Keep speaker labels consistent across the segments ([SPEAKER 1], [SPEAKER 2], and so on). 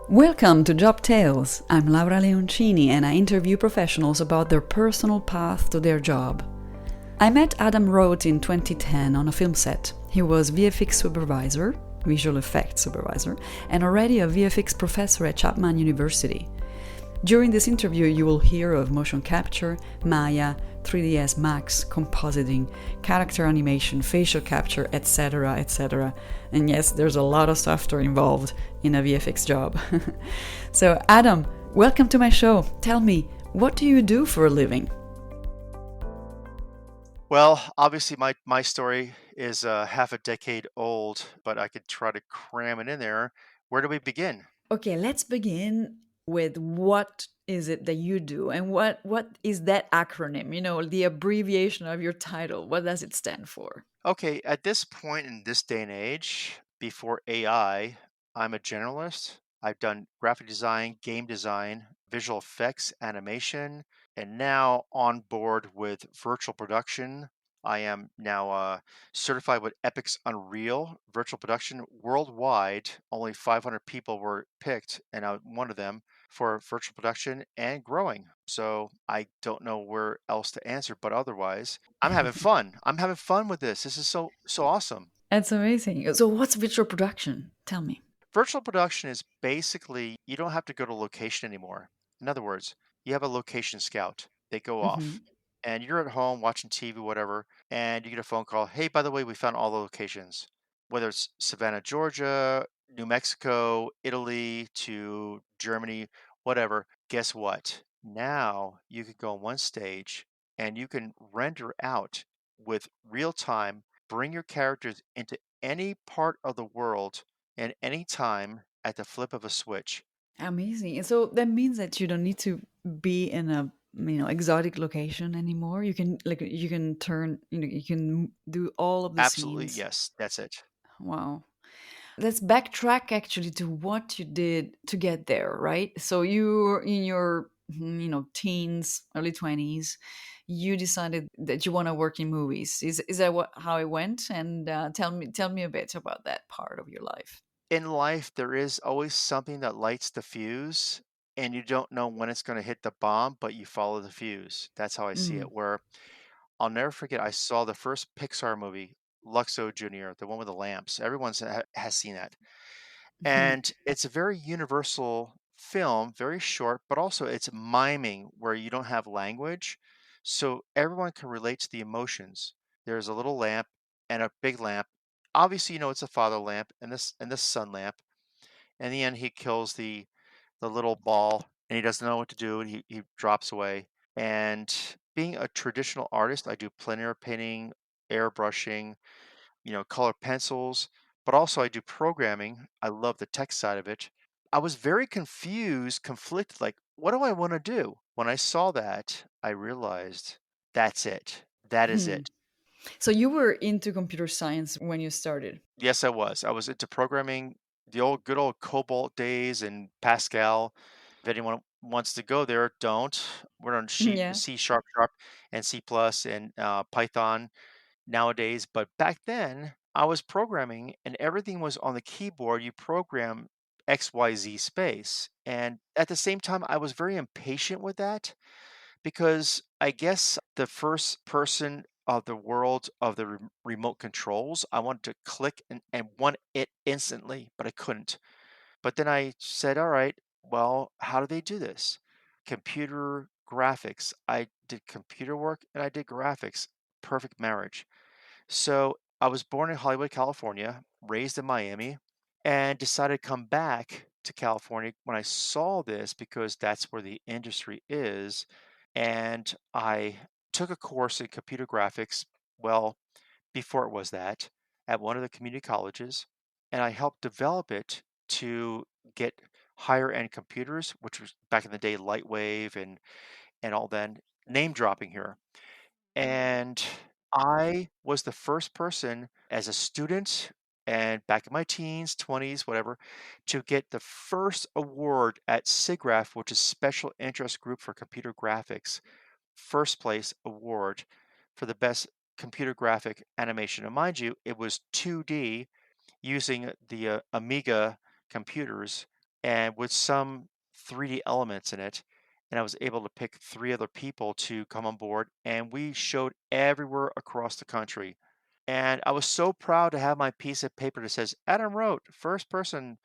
[SPEAKER 1] Welcome to Job Tales. I'm Laura Leoncini and I interview professionals about their personal path to their job. I met Adam Rote in 2010 on a film set. He was VFX Supervisor, Visual Effects Supervisor, and already a VFX professor at Chapman University. During this interview, you will hear of motion capture, Maya, 3ds Max, compositing, character animation, facial capture, etc., etc. And yes, there's a lot of software involved in a VFX job. So, Adam, welcome to my show. Tell me, what do you do for a living?
[SPEAKER 2] Well, obviously, my story is half a decade old, but I could try to cram it in there. Where do we begin?
[SPEAKER 1] Okay, let's begin with what is it that you do and what is that acronym, the abbreviation of your title. What does it stand for?
[SPEAKER 2] Okay, at this point in this day and age, before AI, I'm a generalist. I've done graphic design, game design, visual effects, animation, and now on board with virtual production. I am now certified with Epic's Unreal virtual production worldwide. Only 500 people were picked, and I'm one of them for virtual production and growing. So I don't know where else to answer, but otherwise, I'm having fun. I'm having fun with this. This is so awesome.
[SPEAKER 1] That's amazing. So, what's virtual production? Tell me.
[SPEAKER 2] Virtual production is basically you don't have to go to location anymore. In other words, you have a location scout. They go off
[SPEAKER 1] Hmm.
[SPEAKER 2] and you're at home watching TV, whatever, and you get a phone call. Hey, by the way, we found all the locations, whether it's Savannah, Georgia, New Mexico, Italy to Germany, whatever. Guess what? Now you can go on one stage and you can render out with real time, bring your characters into any part of the world and any time at the flip of a switch.
[SPEAKER 1] Amazing. And so that means that you don't need to be in a exotic location anymore. You can turn you can do all of the
[SPEAKER 2] Absolutely,
[SPEAKER 1] scenes.
[SPEAKER 2] yes, that's it.
[SPEAKER 1] Wow. Let's backtrack actually to what you did to get there, right? So you were in your teens, early 20s, you decided that you want to work in movies. Is that how it went? And tell me a bit about that part of your life.
[SPEAKER 2] In life, there is always something that lights the fuse, and you don't know when it's going to hit the bomb, but you follow the fuse. That's how I see
[SPEAKER 1] Mm.
[SPEAKER 2] it. Where I'll never forget, I saw the first Pixar movie, Luxo Jr., the one with the lamps. Has seen that. And it's a very universal film, very short, but also it's miming where you don't have language. So everyone can relate to the emotions. There's a little lamp and a big lamp. Obviously, it's a father lamp and this sun lamp. In the end, he kills the little ball and he doesn't know what to do and he drops away. And being a traditional artist, I do plein air painting, airbrushing, color pencils, but also I do programming. I love the tech side of it. I was very confused, conflicted, like, what do I want to do? When I saw that, I realized that's it. That is
[SPEAKER 1] Mhm.
[SPEAKER 2] it.
[SPEAKER 1] So you were into computer science when you started.
[SPEAKER 2] Yes, I was. I was into programming, the old good old COBOL days and Pascal. If anyone wants to go there, don't. We're on
[SPEAKER 1] Yeah.
[SPEAKER 2] C sharp sharp and C plus and Python nowadays, but back then I was programming and everything was on the keyboard. You program XYZ space. And at the same time, I was very impatient with that because I guess the first person of the world of the remote controls, I wanted to click and want it instantly, but I couldn't. But then I said, all right, well, how do they do this? Computer graphics. I did computer work and I did graphics. Perfect marriage. So I was born in Hollywood, California, raised in Miami, and decided to come back to California when I saw this because that's where the industry is. And I took a course in computer graphics, well, before it was that, at one of the community colleges, and I helped develop it to get higher end computers, which was back in the day, Lightwave and all then name dropping here. And I was the first person as a student and back in my teens, 20s, whatever, to get the first award at SIGGRAPH, which is Special Interest Group for Computer Graphics. First place award for the best computer graphic animation. And mind you, it was 2D using the Amiga computers and with some 3D elements in it. And I was able to pick three other people to come on board, and we showed everywhere across the country. And I was so proud to have my piece of paper that says Adam wrote, first person.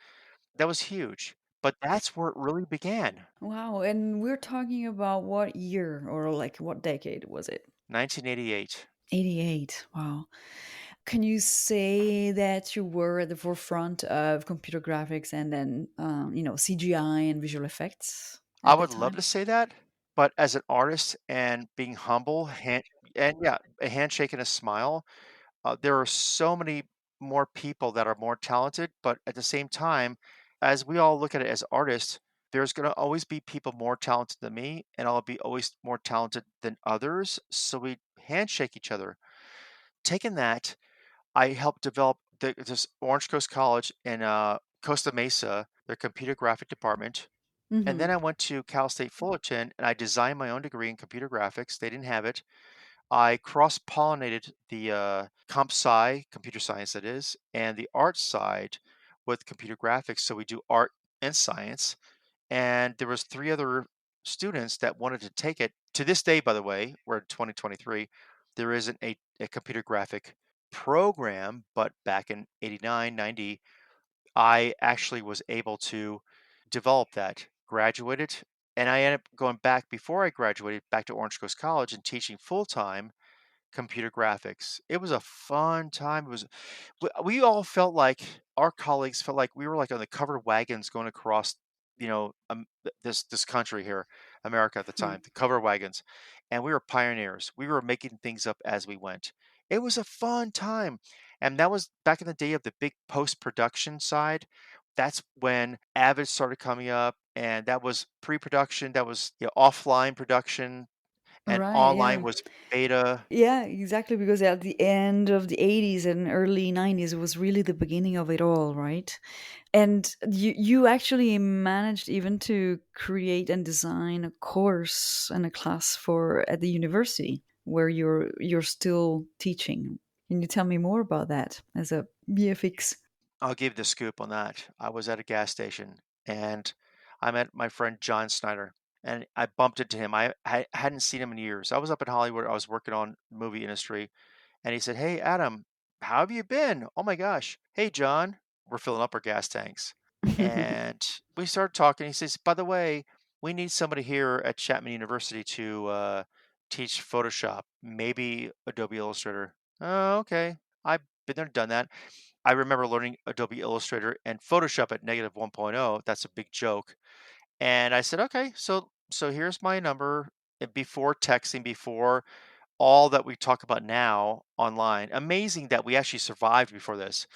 [SPEAKER 2] That was huge. But that's where it really began.
[SPEAKER 1] Wow, and we're talking about what year or like what decade was it?
[SPEAKER 2] 1988.
[SPEAKER 1] 88. Wow. Can you say that you were at the forefront of computer graphics and then, CGI and visual effects
[SPEAKER 2] I
[SPEAKER 1] at the
[SPEAKER 2] would love
[SPEAKER 1] time?
[SPEAKER 2] to say that, but as an artist and being humble, and yeah, a handshake and a smile, there are so many more people that are more talented, but at the same time, as we all look at it as artists, there's going to always be people more talented than me, and I'll be always more talented than others. So we handshake each other. Taking that, I helped develop this Orange Coast College in Costa Mesa, their computer graphic department. And then
[SPEAKER 1] Mhm.
[SPEAKER 2] I went to Cal State Fullerton and I designed my own degree in computer graphics. They didn't have it. I cross pollinated the comp sci, computer science that is, and the art side with computer graphics. So we do art and science. And there was three other students that wanted to take it. To this day, by the way, we're in 2023, there isn't a computer graphic program, but back in 89, 90, I actually was able to develop that, graduated, and I ended up going back before I graduated back to Orange Coast College and teaching full time computer graphics. It was a fun time. It was we all felt like our colleagues felt like we were like on the covered wagons going across, this country here, America at the
[SPEAKER 1] Hmm.
[SPEAKER 2] time, the covered wagons, and we were pioneers. We were making things up as we went. It was a fun time, and that was back in the day of the big post production side. That's when Avid started coming up, and that was pre-production. That was offline production, and
[SPEAKER 1] Right,
[SPEAKER 2] online
[SPEAKER 1] yeah.
[SPEAKER 2] was beta.
[SPEAKER 1] Yeah, exactly, because at the end of the 80s and early 90s, it was really the beginning of it all, right? And you actually managed even to create and design a course and a class for at the university where you're still teaching. Can you tell me more about that as a VFX?
[SPEAKER 2] I'll give the scoop on that. I was at a gas station and I met my friend John Snyder and I bumped into him. I hadn't seen him in years. I was up in Hollywood. I was working on movie industry and he said, "Hey, Adam, how have you been? Oh my gosh. Hey, John, we're filling up our gas tanks." And we started talking. He says, "By the way, we need somebody here at Chapman University to teach Photoshop, maybe Adobe Illustrator." Oh, okay. I've been there, done that. I remember learning Adobe Illustrator and Photoshop at negative 1.0. That's a big joke. And I said, okay, so here's my number. Before texting, before all that we talk about now online. Amazing that we actually survived before this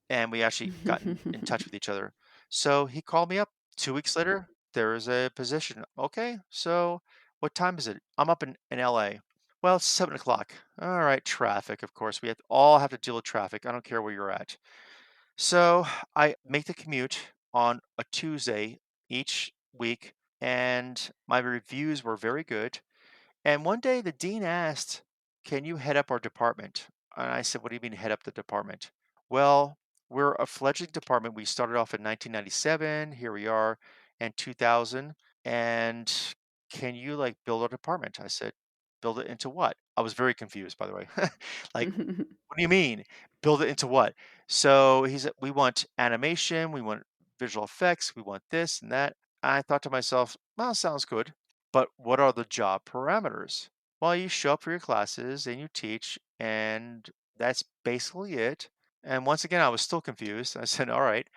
[SPEAKER 2] and we actually gotten in touch with each other. So he called me up 2 weeks later. There is a position. Okay, so what time is it? I'm up in LA. Well, it's 7 o'clock. All right, traffic, of course. All have to deal with traffic. I don't care where you're at. So I make the commute on a Tuesday each week, and my reviews were very good. And one day the dean asked, "Can you head up our department?" And I said, "What do you mean head up the department?" "Well, we're a fledgling department. We started off in 1997. Here we are in 2000. And can you like build our department?" I said, "Build it into what?" I was very confused, by the way. Like, what do you mean? Build it into what? So he said, "We want animation, we want visual effects, we want this and that." I thought to myself, well, sounds good, but what are the job parameters? Well, you show up for your classes and you teach, and that's basically it. And once again, I was still confused. I said, all right,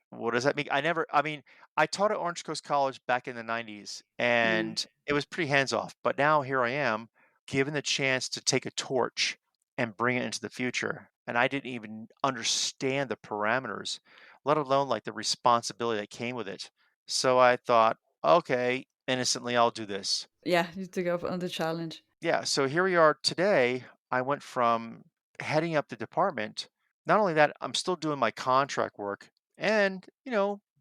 [SPEAKER 2] what does that mean? I mean, I taught at Orange Coast College back in the 90s,
[SPEAKER 1] Yeah.
[SPEAKER 2] and it was pretty hands off. But now here I am, given the chance to take a torch and bring it into the future. And I didn't even understand the parameters, let alone like the responsibility that came with it. So I thought, okay, innocently, I'll do this.
[SPEAKER 1] Yeah, you took up on the challenge.
[SPEAKER 2] Yeah, so here we are today. I went from heading up the department. Not only that, I'm still doing my contract work and,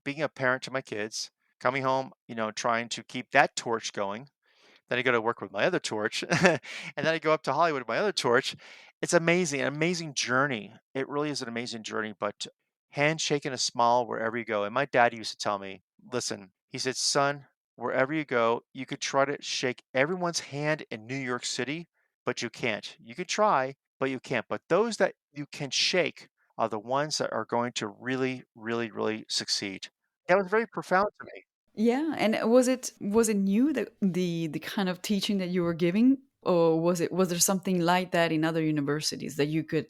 [SPEAKER 2] being a parent to my kids, coming home, trying to keep that torch going. Then I go to work with my other torch, and then I go up to Hollywood with my other torch. It's amazing, an amazing journey. It really is an amazing journey, but handshake and a smile wherever you go. And my dad used to tell me, Listen, he said, son, wherever you go, you could try to shake everyone's hand in New York City, but you can't. You could try, but you can't. But those that you can shake are the ones that are going to really, really, really succeed. That was very profound to me.
[SPEAKER 1] Yeah, and was it new, the kind of teaching that you were giving, or was there something like that in other universities that you could,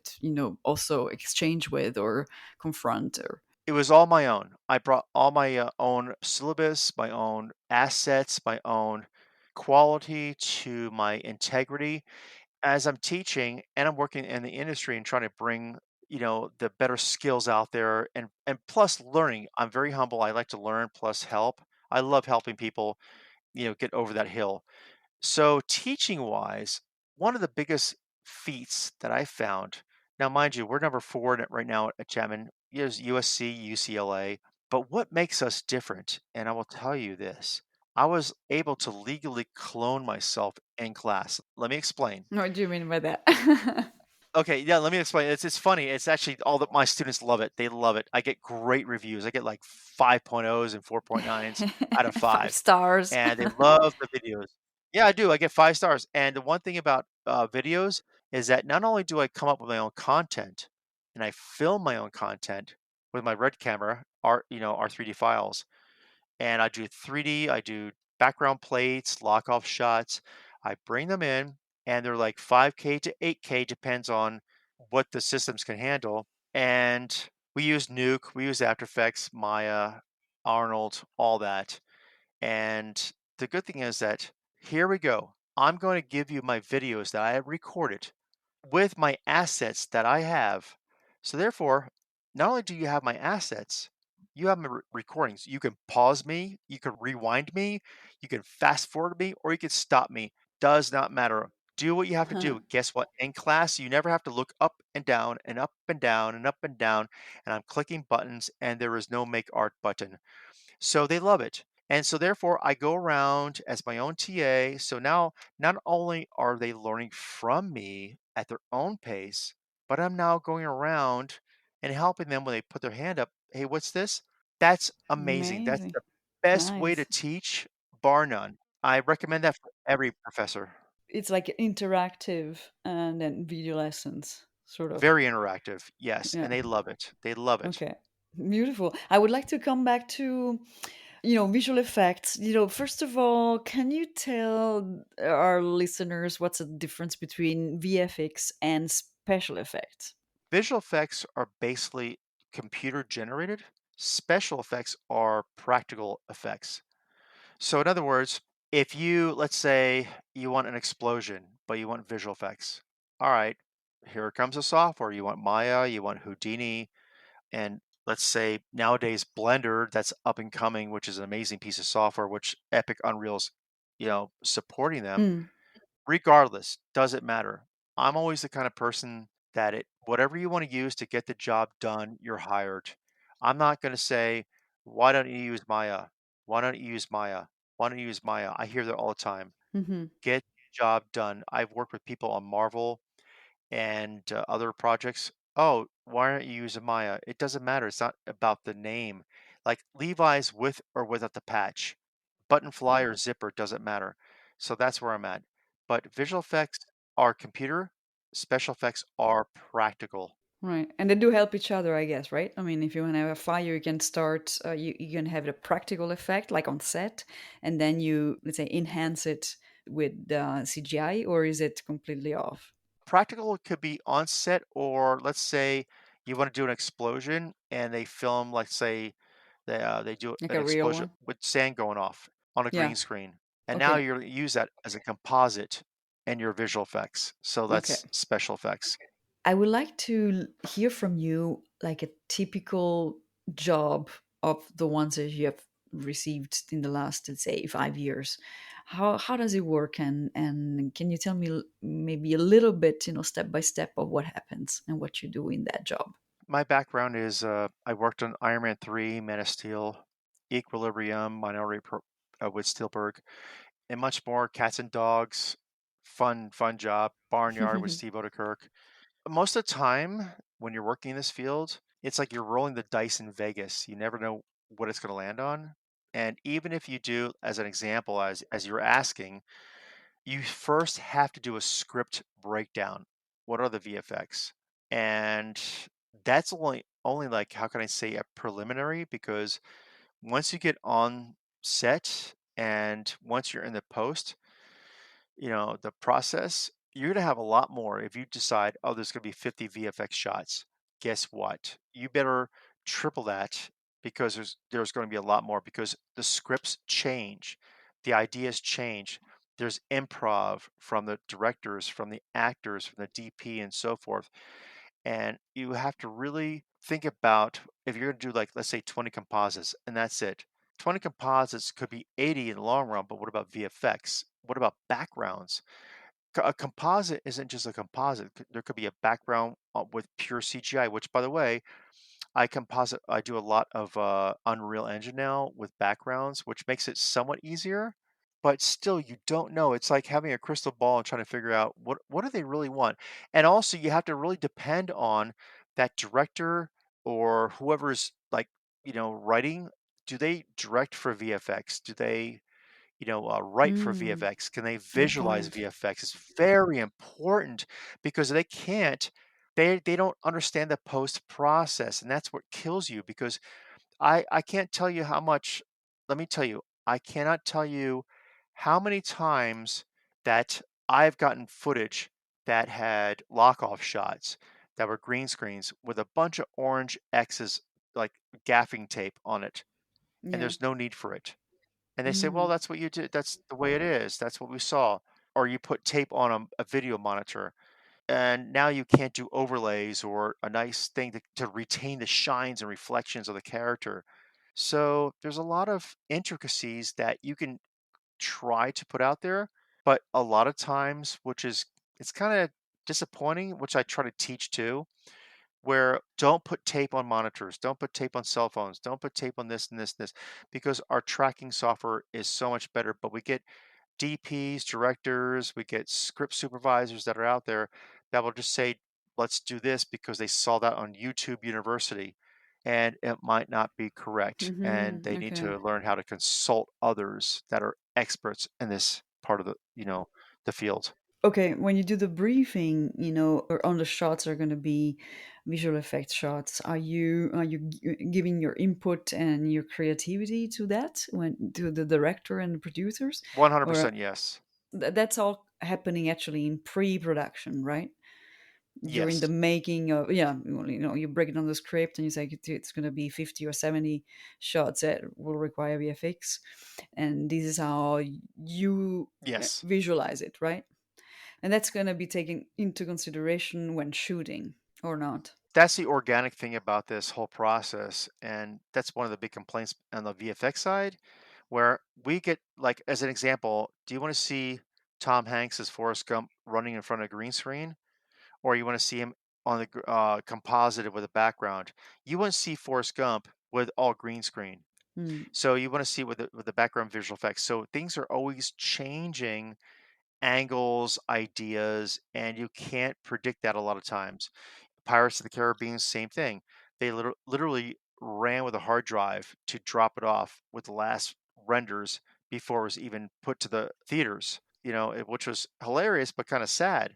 [SPEAKER 1] also exchange with or confront or
[SPEAKER 2] It was all my own. I brought all my own syllabus, my own assets, my own quality to my integrity as I'm teaching and I'm working in the industry and trying to bring, the better skills out there and plus learning. I'm very humble. I like to learn plus help. I love helping people, get over that hill. So teaching wise, one of the biggest feats that I found. Now, mind you, we're number four right now at Chapman. There's USC, UCLA. But what makes us different? And I will tell you this. I was able to legally clone myself in class. Let me explain.
[SPEAKER 1] what do you mean by that?
[SPEAKER 2] Okay, yeah, let me explain. It's funny. It's actually all that my students love it. They love it. I get great reviews. I get like 5.0s and 4.9s out of
[SPEAKER 1] 5
[SPEAKER 2] 5,
[SPEAKER 1] stars.
[SPEAKER 2] and they love the videos. Yeah, I do. I get 5 stars. And the one thing about videos is that not only do I come up with my own content and I film my own content with my red camera, our 3D files, and I do 3D, I do background plates, lock off shots. I bring them in and they're like 5K to 8K, depends on what the systems can handle. And we use Nuke, we use After Effects, Maya, Arnold, all that. And the good thing is that here we go. I'm going to give you my videos that I have recorded with my assets that I have. So therefore, not only do you have my assets, you have my recordings. You can pause me, you can rewind me, you can fast forward me, or you can stop me. Does not matter. Do what you have to do. Guess what? In class, you never have to look up and down and up and down and up and down. And I'm clicking buttons, and there is no make art button. So they love it. And so therefore I go around as my own TA. So now not only are they learning from me at their own pace, but I'm now going around and helping them when they put their hand up. Hey, what's this? That's amazing. That's
[SPEAKER 1] Amazing.
[SPEAKER 2] the best way to
[SPEAKER 1] Nice.
[SPEAKER 2] teach, bar none. I recommend that for every professor.
[SPEAKER 1] It's like interactive and then video lessons, sort of.
[SPEAKER 2] Very interactive. Yes.
[SPEAKER 1] Yeah.
[SPEAKER 2] And they love it. They love it.
[SPEAKER 1] Okay. Beautiful. I would like to come back to, visual effects. First of all, can you tell our listeners what's the difference between VFX and special effects?
[SPEAKER 2] Visual effects are basically computer generated. Special effects are practical effects. So, in other words, if let's say you want an explosion, but you want visual effects. All right, here comes the software. You want Maya, you want Houdini, and let's say nowadays Blender, that's up and coming, which is an amazing piece of software, which Epic Unreal's, supporting them.
[SPEAKER 1] Mm.
[SPEAKER 2] Regardless, doesn't matter. I'm always the kind of person that whatever you want to use to get the job done, you're hired. I'm not going to say, why don't you use Maya? Why don't you use Maya? Why don't you use Maya? I hear that all the time.
[SPEAKER 1] Hmm.
[SPEAKER 2] Get the job done. I've worked with people on Marvel and other projects. Oh, why aren't you using Maya? It doesn't matter. It's not about the name. Like Levi's with or without the patch, button fly or zipper doesn't matter. So that's where I'm at. But visual effects are computer, special effects are practical.
[SPEAKER 1] Right. And they do help each other, I guess, right? I mean, if you want to have a fire, you can start, you can have the practical effect, like on set, and then you, let's say, enhance it with CGI, or is it completely off?
[SPEAKER 2] Practical could be on set, or let's say you want to do an explosion and they film, let's say they do
[SPEAKER 1] Like
[SPEAKER 2] an
[SPEAKER 1] a real
[SPEAKER 2] explosion
[SPEAKER 1] one?
[SPEAKER 2] with sand going off on a
[SPEAKER 1] Yeah.
[SPEAKER 2] green screen. And now
[SPEAKER 1] Okay.
[SPEAKER 2] you're use that as a composite in your visual effects. So
[SPEAKER 1] Okay.
[SPEAKER 2] that's special effects.
[SPEAKER 1] I would like to hear from you like a typical job of the ones that you have received in the last, let's say, 5 years. How does it work, and can you tell me maybe a little bit, step by step of what happens and what you do in that job?
[SPEAKER 2] My background is I worked on Iron Man 3, Man of Steel, Equilibrium, with Spielberg, and much more. Cats and Dogs, fun job. Barnyard with Steve Odekirk. Most of the time, when you're working in this field, it's like you're rolling the dice in Vegas. You never know what it's going to land on. And even if you do, as an example, as you're asking, you first have to do a script breakdown. What are the VFX? And that's only like, how can I say, a preliminary, because once you get on set and once you're in the post, the process, you're gonna have a lot more. If you decide, oh, there's gonna be 50 VFX shots, guess what? You better triple that, because there's gonna be a lot more, because the scripts change, the ideas change. There's improv from the directors, from the actors, from the DP, and so forth. And you have to really think about, if you're gonna do, like, let's say 20 composites and that's it. 20 composites could be 80 in the long run, but what about VFX? What about backgrounds? A composite isn't just a composite. There could be a background with pure CGI, which, by the way, I do a lot of Unreal Engine now with backgrounds, which makes it somewhat easier, but still you don't know. It's like having a crystal ball and trying to figure out what do they really want. And also you have to really depend on that director or whoever's, like, writing. Do they direct for VFX? Do they write for
[SPEAKER 1] Mm,
[SPEAKER 2] VFX? Can they
[SPEAKER 1] good
[SPEAKER 2] visualize
[SPEAKER 1] point.
[SPEAKER 2] VFX? It's very important, because they can't, they don't understand the post process, and that's what kills you. Because I can't tell you how much. Let me tell you, I cannot tell you how many times that I've gotten footage that had lock off shots that were green screens with a bunch of orange X's, like gaffing tape on it, and
[SPEAKER 1] Yeah.
[SPEAKER 2] there's no need for it. And they say, well,
[SPEAKER 1] Mm,
[SPEAKER 2] that's what you did. That's the way it is. That's what we saw. Or you put tape on a video monitor, and now you can't do overlays or a nice thing to retain the shines and reflections of the character. So there's a lot of intricacies that you can try to put out there, but a lot of times, it's kind of disappointing, which I try to teach too, where don't put tape on monitors, don't put tape on cell phones, don't put tape on this and this and this, because our tracking software is so much better. But we get DPs, directors, we get script supervisors that are out there that will just say, let's do this because they saw that on YouTube University. And it might not be correct. And they need
[SPEAKER 1] okay.
[SPEAKER 2] to learn how to consult others that are experts in this part of the field.
[SPEAKER 1] Okay, when you do the briefing, or on the shots are going to be visual effects shots. Are you giving your input and your creativity to that, when to the director and the producers, or
[SPEAKER 2] 100% yes.
[SPEAKER 1] that's all happening actually in pre-production, right? During the
[SPEAKER 2] Yes.
[SPEAKER 1] making of, yeah, well, you break it on the script and you say it's going to be 50 or 70 shots that will require VFX, and this is how you
[SPEAKER 2] Yes.
[SPEAKER 1] visualize it, right? And that's going to be taken into consideration when shooting, or not?
[SPEAKER 2] That's the organic thing about this whole process. And that's one of the big complaints on the VFX side, where we get, like, as an example, do you want to see Tom Hanks as Forrest Gump running in front of a green screen? Or you want to see him on the composited with a background? You want to see Forrest Gump with all green screen.
[SPEAKER 1] Hmm.
[SPEAKER 2] So you want to see with the background visual effects. So things are always changing, angles, ideas, and you can't predict that a lot of times. Pirates of the Caribbean, same thing. They literally ran with a hard drive to drop it off with the last renders before it was even put to the theaters, which was hilarious but kind of sad.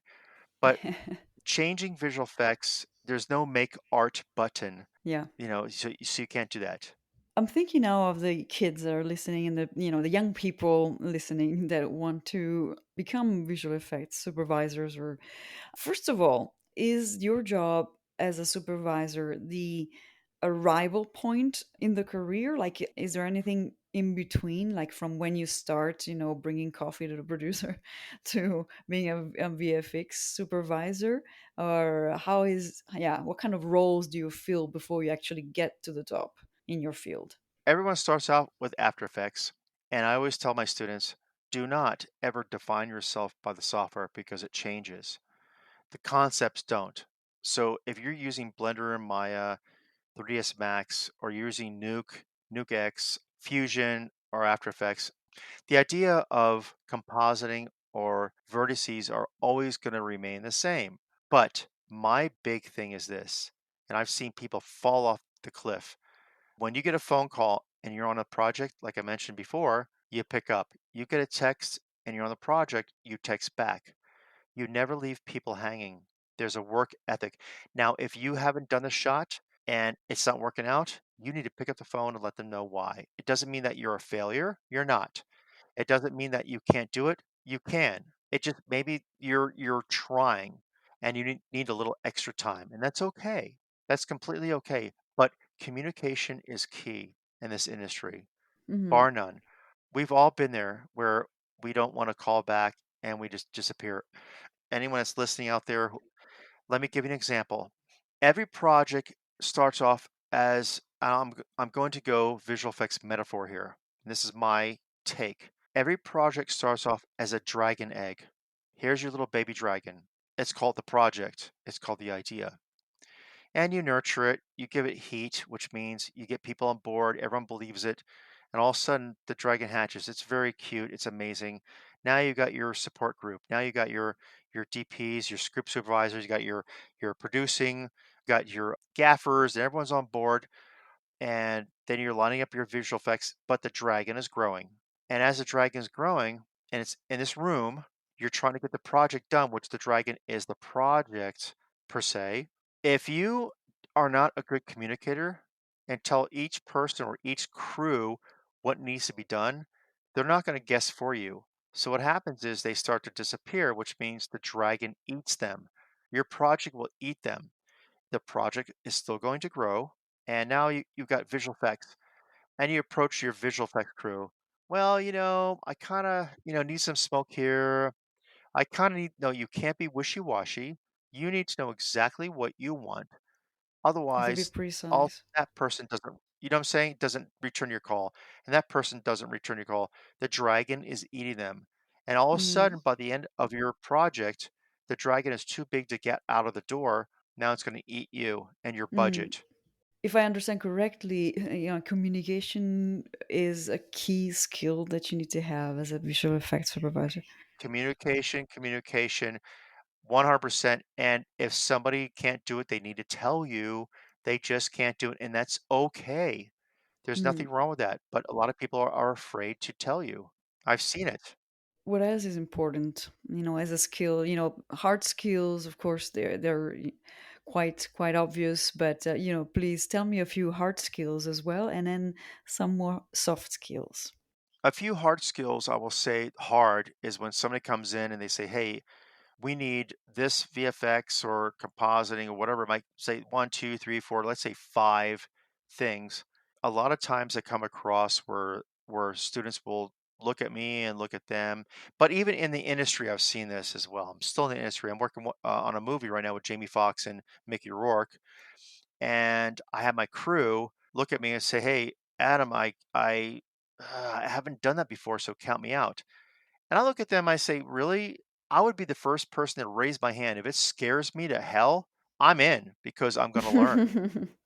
[SPEAKER 2] But changing visual effects, there's no make art button,
[SPEAKER 1] Yeah.
[SPEAKER 2] so you can't do that.
[SPEAKER 1] I'm thinking now of the kids that are listening, and the young people listening that want to become visual effects supervisors. Or, first of all, is your job as a supervisor the arrival point in the career? Like, is there anything in between, like from when you start, bringing coffee to the producer, to being a VFX supervisor? Or yeah, what kind of roles do you fill before you actually get to the top in your field?
[SPEAKER 2] Everyone starts out with After Effects, and I always tell my students, do not ever define yourself by the software because it changes. The concepts don't. So if you're using Blender and Maya, 3ds Max, or you're using Nuke X, Fusion, or After Effects, the idea of compositing or vertices are always going to remain the same. But my big thing is this, and I've seen people fall off the cliff. When you get a phone call and you're on a project, like I mentioned before, you pick up. You get a text and you're on the project, you text back. You never leave people hanging. There's a work ethic. Now, if you haven't done the shot and it's not working out, you need to pick up the phone and let them know why. It doesn't mean that you're a failure. You're not. It doesn't mean that you can't do it. You can. It just maybe you're trying and you need a little extra time, and that's okay. That's completely okay. But communication is key in this industry,
[SPEAKER 1] Hmm.
[SPEAKER 2] bar none. We've all been there where we don't want to call back and we just disappear. Anyone that's listening out there, let me give you an example. Every project starts off as I'm going to go visual effects metaphor here. And this is my take. Every project starts off as a dragon egg. Here's your little baby dragon. It's called the project. It's called the idea. And you nurture it, you give it heat, which means you get people on board, everyone believes it, and all of a sudden the dragon hatches. It's very cute, it's amazing. Now you got your support group. Now you got your DPs, your script supervisors, you got your producing, got your gaffers, and everyone's on board. And then you're lining up your visual effects, but the dragon is growing. And as the dragon is growing, and it's in this room, you're trying to get the project done, which the dragon is the project per se. If you are not a good communicator and tell each person or each crew what needs to be done, they're not going to guess for you. So what happens is they start to disappear, which means the dragon eats them. Your project will eat them. The project is still going to grow. And now you've got visual effects and you approach your visual effects crew. Well, I kind of, need some smoke here. I kind of need, no, you can't be wishy-washy. You need to know exactly what you want.
[SPEAKER 1] To be
[SPEAKER 2] Otherwise, all
[SPEAKER 1] precise.
[SPEAKER 2] that person doesn't, what I'm saying? Doesn't return your call. And that person doesn't return your call. The dragon is eating them. And all of a
[SPEAKER 1] Mm.
[SPEAKER 2] sudden, by the end of your project, the dragon is too big to get out of the door. Now it's going to eat you and your
[SPEAKER 1] Mm.
[SPEAKER 2] budget.
[SPEAKER 1] If I understand correctly, communication is a key skill that you need to have as a visual effects supervisor.
[SPEAKER 2] Communication, communication, 100%. And if somebody can't do it, they need to tell you they just can't do it. And that's okay. There's
[SPEAKER 1] Mm.
[SPEAKER 2] nothing wrong with that. But a lot of people are afraid to tell you. I've seen it.
[SPEAKER 1] What else is important, as a skill? Hard skills, of course, they're quite obvious, but please tell me a few hard skills as well, and then some more soft skills.
[SPEAKER 2] A few hard skills I will say hard is when somebody comes in and they say, hey, we need this VFX or compositing or whatever it might say one, two, three, four, let's say five things. A lot of times I come across where students will look at me and look at them. But even in the industry, I've seen this as well. I'm still in the industry. I'm working on a movie right now with Jamie Foxx and Mickey Rourke, and I have my crew look at me and say, "Hey, Adam, I haven't done that before, so count me out." And I look at them, I say, "Really? I would be the first person to raise my hand. If it scares me to hell, I'm in because I'm going to learn.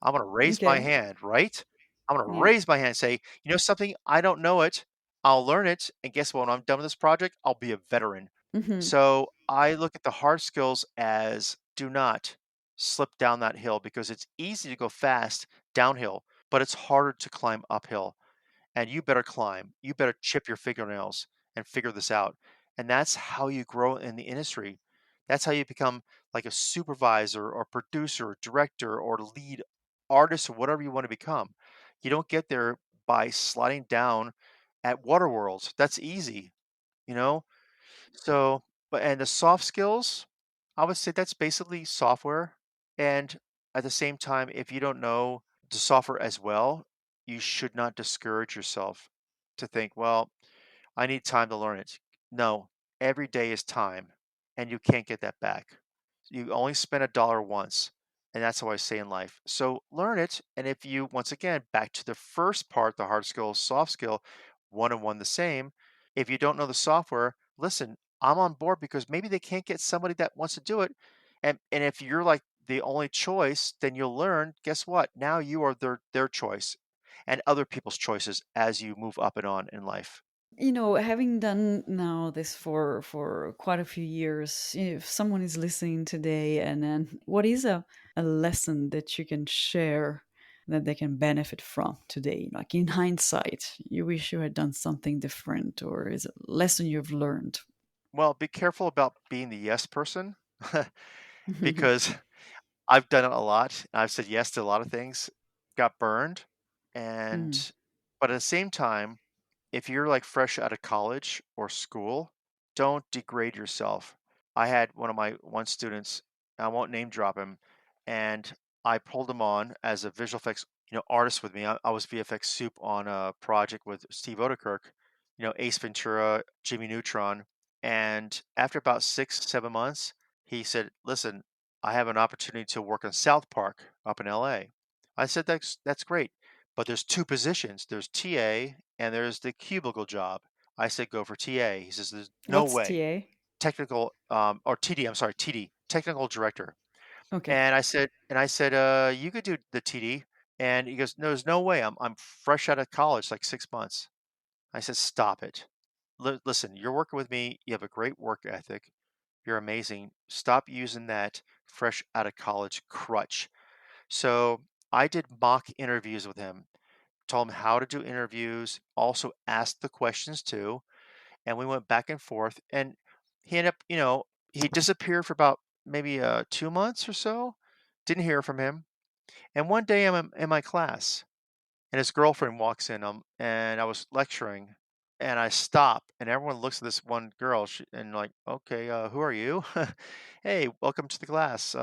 [SPEAKER 2] I'm going to raise my
[SPEAKER 1] Okay.
[SPEAKER 2] hand, right? I'm going to
[SPEAKER 1] Yeah.
[SPEAKER 2] raise my hand and say, you know something? I don't know it. I'll learn it. And guess what? When I'm done with this project, I'll be a veteran.
[SPEAKER 1] Hmm.
[SPEAKER 2] So I look at the hard skills as do not slip down that hill because it's easy to go fast downhill, but it's harder to climb uphill, and you better climb. You better chip your fingernails and figure this out. And that's how you grow in the industry. That's how you become like a supervisor or producer, or director, or lead artist, or whatever you want to become. You don't get there by sliding down at water worlds. That's easy, you know? So, but and the soft skills, I would say that's basically software. And at the same time, if you don't know the software as well, you should not discourage yourself to think, well, I need time to learn it. No, every day is time, and you can't get that back. You only spend a dollar once, and that's how I say in life. So learn it, and if you, once again, back to the first part, the hard skill, soft skill, one and one the same. If you don't know the software, listen, I'm on board because maybe they can't get somebody that wants to do it. And if you're like the only choice, then you'll learn, guess what? Now you are their choice and other people's choices as you move up and on in life.
[SPEAKER 1] Having done now this for quite a few years, if someone is listening today, and then what is a lesson that you can share that they can benefit from today? Like in hindsight, you wish you had done something different, or is it a lesson you've learned?
[SPEAKER 2] Well, be careful about being the yes person because I've done it a lot. I've said yes to a lot of things, got burned, and
[SPEAKER 1] Mm.
[SPEAKER 2] but at the same time, if you're like fresh out of college or school, don't degrade yourself. I had one students, I won't name drop him, and I pulled him on as a visual effects, artist with me. I was VFX soup on a project with Steve Odekirk, Ace Ventura, Jimmy Neutron, and after about 6, 7 months, he said, "Listen, I have an opportunity to work on South Park up in LA." I said, "That's great, but there's two positions. There's TA and there's the cubicle job." I said, "Go for TA." He says, "There's no
[SPEAKER 1] What's
[SPEAKER 2] way."
[SPEAKER 1] TA?
[SPEAKER 2] Technical, or TD, I'm sorry, TD, technical director.
[SPEAKER 1] Okay.
[SPEAKER 2] And I said, "You could do the TD." And he goes, "No, there's no way. I'm fresh out of college, like 6 months." I said, "Stop it. Listen, you're working with me. You have a great work ethic. You're amazing. Stop using that fresh out of college crutch." So I did mock interviews with him, told him how to do interviews, also asked the questions too. And we went back and forth. And he ended up, he disappeared for about maybe 2 months or so. Didn't hear from him. And one day I'm in my class and his girlfriend walks in, and I was lecturing, and I stop, and everyone looks at this one girl, and like, "Okay, who are you?" "Hey, welcome to the class."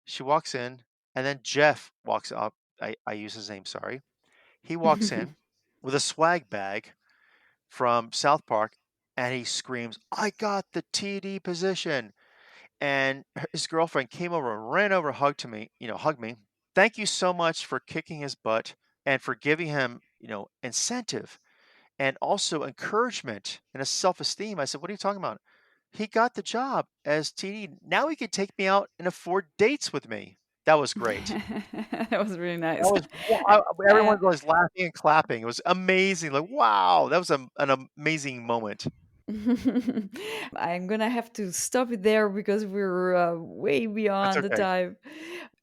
[SPEAKER 2] She walks in, and then Jeff walks up. I use his name, sorry. He walks in with a swag bag from South Park, and he screams, "I got the TD position!" And his girlfriend came over and ran over, hugged me. "Thank you so much for kicking his butt and for giving him, incentive and also encouragement and a self-esteem." I said, "What are you talking about?" "He got the job as TD. Now he could take me out and afford dates with me." That was great.
[SPEAKER 1] That was really
[SPEAKER 2] That
[SPEAKER 1] nice.
[SPEAKER 2] was
[SPEAKER 1] I,
[SPEAKER 2] everyone
[SPEAKER 1] I,
[SPEAKER 2] was laughing and clapping. It was amazing. Like, wow, that was an amazing moment.
[SPEAKER 1] I'm gonna have to stop it there because we're way
[SPEAKER 2] That's
[SPEAKER 1] beyond the
[SPEAKER 2] okay.
[SPEAKER 1] time.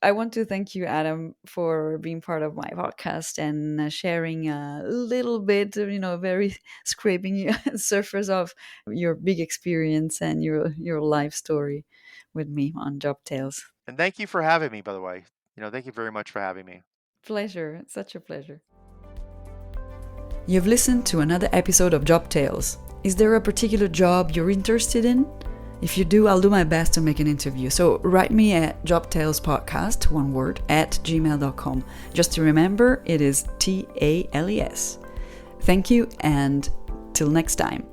[SPEAKER 1] I want to thank you, Adam, for being part of my podcast and sharing a little bit, very scraping surface of your big experience and your life story with me on Job Tales.
[SPEAKER 2] And thank you for having me, by the way. Thank you very much for having me.
[SPEAKER 1] Pleasure, such a pleasure. You've listened to another episode of Job Tales. Is there a particular job you're interested in? If you do, I'll do my best to make an interview. So write me at jobtalespodcast, one word, @gmail.com. Just to remember, it is TALES. Thank you, and till next time.